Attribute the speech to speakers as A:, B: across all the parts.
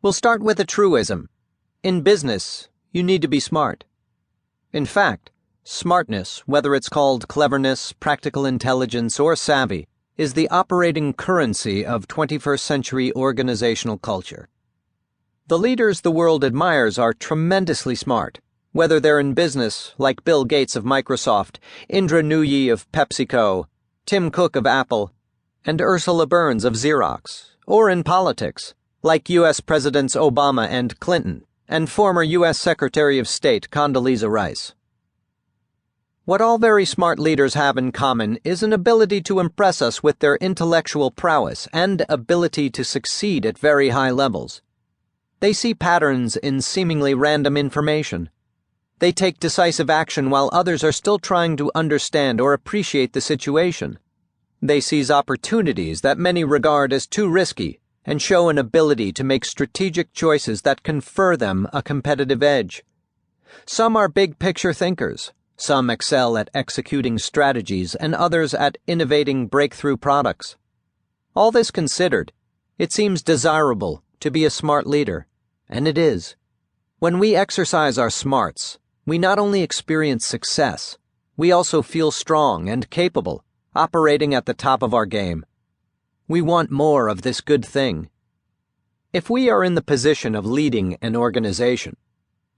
A: We'll start with a truism. In business, you need to be smart. In fact, smartness, whether it's called cleverness, practical intelligence, or savvy, is the operating currency of 21st century organizational culture. The leaders the world admires are tremendously smart, whether they're in business, like Bill Gates of Microsoft, Indra Nooyi of PepsiCo, Tim Cook of Apple, and Ursula Burns of Xerox, or in politics, like U.S. Presidents Obama and Clinton, and former U.S. Secretary of State Condoleezza Rice. What all very smart leaders have in common is an ability to impress us with their intellectual prowess and ability to succeed at very high levels. They see patterns in seemingly random information. They take decisive action while others are still trying to understand or appreciate the situation. They seize opportunities that many regard as too risky and show an ability to make strategic choices that confer them a competitive edge. Some are big-picture thinkers. Some excel at executing strategies and others at innovating breakthrough products. All this considered, it seems desirable to be a smart leader, and it is. When we exercise our smarts, we not only experience success, we also feel strong and capable, operating at the top of our game. We want more of this good thing. If we are in the position of leading an organization,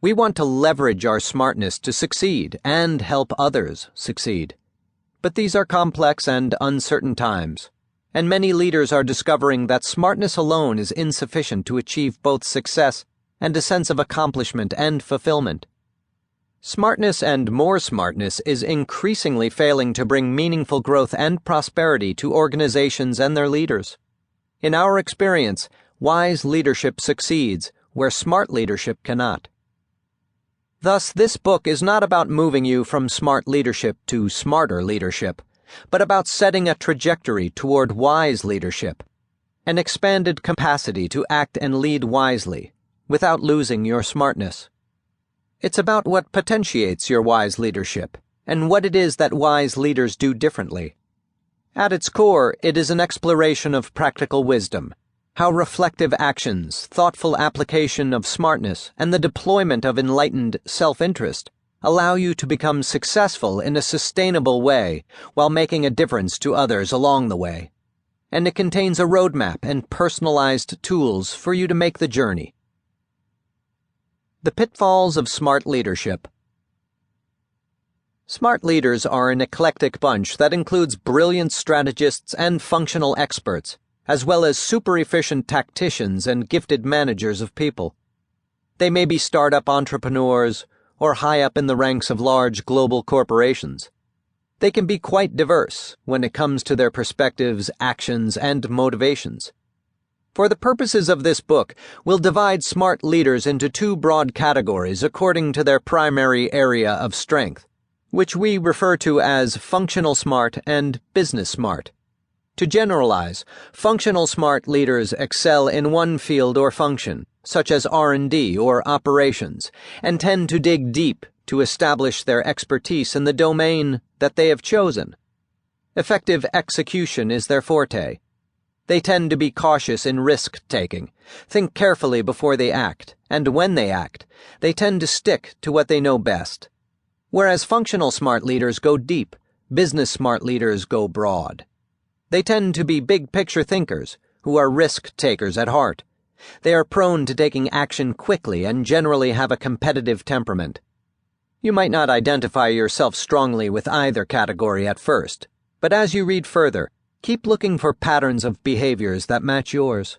A: we want to leverage our smartness to succeed and help others succeed. But these are complex and uncertain times, and many leaders are discovering that smartness alone is insufficient to achieve both success and a sense of accomplishment and fulfillment. Smartness and more smartness is increasingly failing to bring meaningful growth and prosperity to organizations and their leaders. In our experience, wise leadership succeeds where smart leadership cannot. Thus, this book is not about moving you from smart leadership to smarter leadership, but about setting a trajectory toward wise leadership, an expanded capacity to act and lead wisely, without losing your smartness. It's about what potentiates your wise leadership, and what it is that wise leaders do differently. At its core, it is an exploration of practical wisdom, how reflective actions, thoughtful application of smartness, and the deployment of enlightened self-interest allow you to become successful in a sustainable way while making a difference to others along the way. And it contains a roadmap and personalized tools for you to make the journey. The pitfalls of smart leadership. Smart leaders are an eclectic bunch that includes brilliant strategists and functional experts, as well as super-efficient tacticians and gifted managers of people. They may be startup entrepreneurs or high up in the ranks of large global corporations. They can be quite diverse when it comes to their perspectives, actions, and motivations. For the purposes of this book, we'll divide smart leaders into two broad categories according to their primary area of strength, which we refer to as functional smart and business smart. To generalize, functional smart leaders excel in one field or function, such as R&D or operations, and tend to dig deep to establish their expertise in the domain that they have chosen. Effective execution is their forte. They tend to be cautious in risk-taking, think carefully before they act, and when they act, they tend to stick to what they know best. Whereas functional smart leaders go deep, business smart leaders go broad. They tend to be big-picture thinkers who are risk-takers at heart. They are prone to taking action quickly and generally have a competitive temperament. You might not identify yourself strongly with either category at first, but as you read further, keep looking for patterns of behaviors that match yours.